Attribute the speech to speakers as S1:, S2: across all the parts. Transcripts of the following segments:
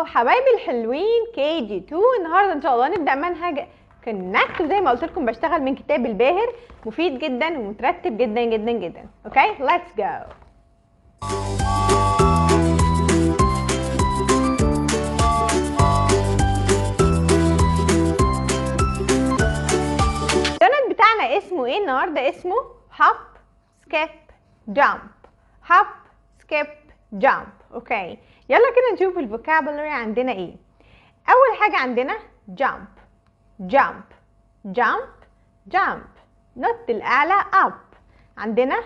S1: حبايبي الحلوين KG2. النهارده ان شاء الله نبدا منهج كونكت، وزي ما قلت لكم بشتغل من كتاب الباهر، مفيد جدا ومترتب جدا جدا جدا. اوكي ليتس جو. السند بتاعنا اسمه ايه النهارده؟ اسمه hop skip jump. hop skip jump. اوكي يلا كده نشوف الفوكابولري عندنا ايه. اول حاجه عندنا jump jump jump jump، نط الاعلى up. عندنا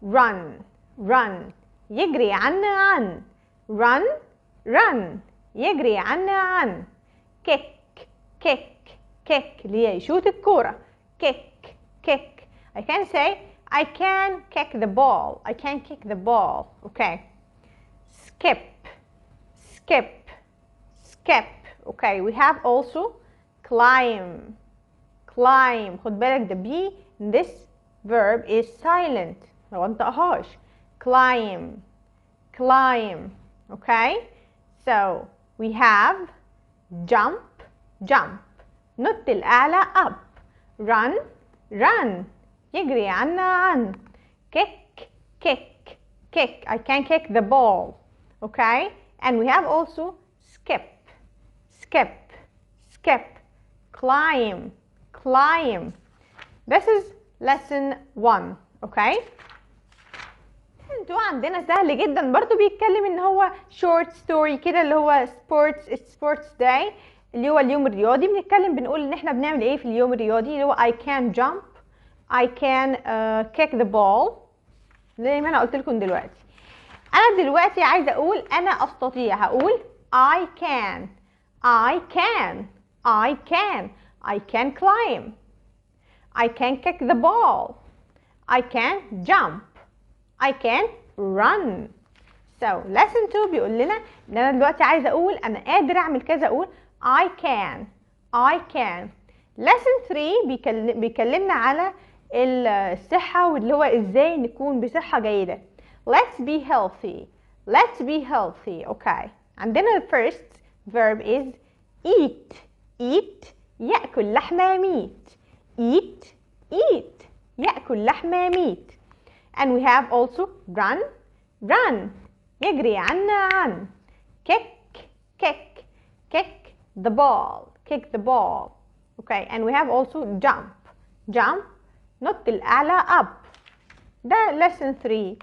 S1: run run، يجري عن run run، يجري عن kick kick kick اللي هي يشوت الكوره. kick kick. I can say I can kick the ball. I can kick the ball. Okay. skip skip skip. Okay, we have also climb climb. خد بالك the B in this verb is silent، ما بنطقهاش. climb climb. Okay, so we have jump jump، نط الأعلى up. run run، يجري عن kick kick kick. I can kick the ball. Okay, and we have also skip skip skip, climb climb. This is lesson 1. Okay, lesson 2 عندنا سهل جدا برضو، بيتكلم ان هو short story كده اللي هو sports day، اللي هو اليوم الرياضي. بنتكلم بنقول ان احنا بنعمل ايه في اليوم الرياضي، اللي هو I can jump I can kick the ball، زي ما انا قلت لكم دلوقتي. انا دلوقتي عايزه اقول انا استطيع، هقول I can I can I can I can climb I can kick the ball I can jump I can run. So lesson 2 بيقول لنا ان انا دلوقتي عايزه اقول انا قادر اعمل كذا، اقول I can I can. lesson 3 بيكلمنا على الصحه، واللي هو ازاي نكون بصحه جيده. let's be healthy let's be healthy. Okay, عندنا the first verb is eat eat، يأكل لحمة meat. eat eat، يأكل لحمة meat. and we have also run run، يجري عن kick kick kick the ball kick the ball. Okay, and we have also jump jump، نط الأعلى up. ده lesson 3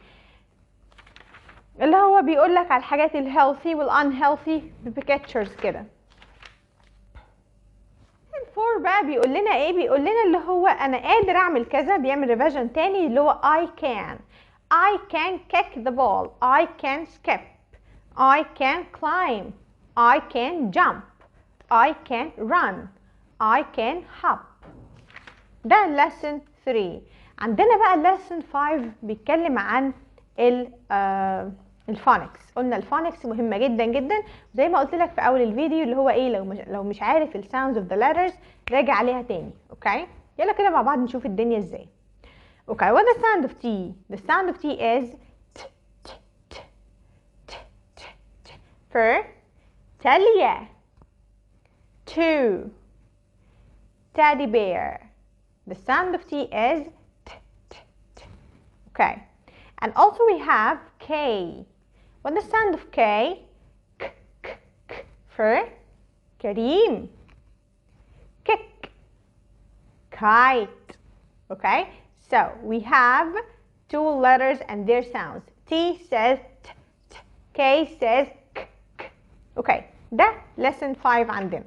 S1: اللي هو بيقول لك على الحاجات الهيلثي والunhealthy ببيكتشرز كده. 4 بقى بيقول لنا ايه؟ بيقول لنا اللي هو انا قادر اعمل كذا، بيعمل ريفيجن تاني اللي هو I can kick the ball I can skip I can climb I can jump I can run I can hop. ده lesson 3. عندنا بقى lesson 5 بيتكلم عن الفونكس. قلنا الفونكس مهمه جدا جدا، زي ما قلت لك في اول الفيديو اللي هو ايه، لو مش عارف الساوندز اوف ذا letters راجع عليها تاني. اوكي يلا كده مع بعض نشوف الدنيا ازاي. اوكي what the sound of T؟ the sound of T is t t t t t t for تالية. 2 teddy bear. the sound of T is t t t. Okay, and also we have K. What the sound of K? K k k for Kareem. Kick kite. Okay, so we have 2 letters and their sounds. T says t t, K says k k. Okay, ده lesson 5 عندنا.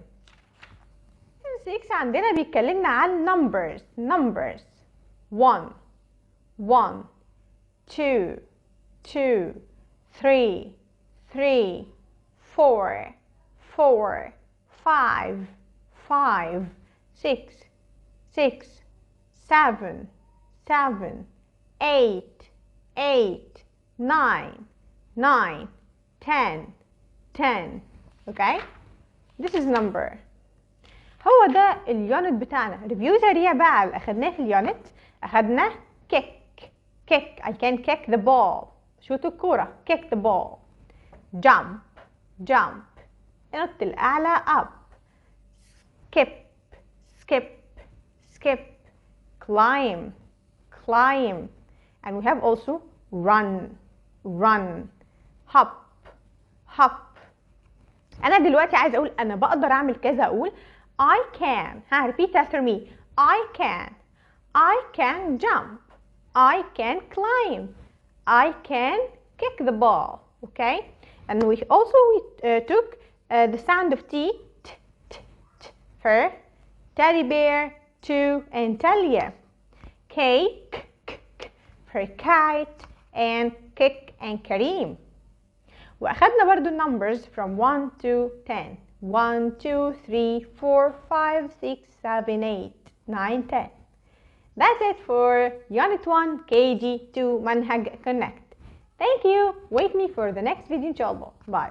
S1: lesson 6 عندنا بيتكلمنا عن numbers 1 1 2 2 3 3 4 4 5 5 6 6 7 7 8 8 9 9 10 10. Okay, this is number. هو ده اليونت بتاعنا. ريفيو سريع بقى على اللي اخدناه في اليونت. اخدنا kick kick I can kick the ball، شوت الكورة kick the ball. jump jump النوت الأعلى up. skip skip skip. climb climb. and we have also run run. hop hop. أنا دلوقتي عايز أقول أنا بقدر أعمل كذا. أقول I can. repeat after me. I can jump. I can climb. I can kick the ball. Okay? And we also took the sound of T, t, t, t for teddy bear, to, and Talia. K, k, k, k for kite, and kick, and Kareem. وأخدنا برضو numbers from 1 to 10. 1, 2, 3, 4, 5, 6, 7, 8, 9, 10. That's it for Unit 1 KG2 Manhaj Connect. Thank you. Wait me for the next video inshallah. Bye.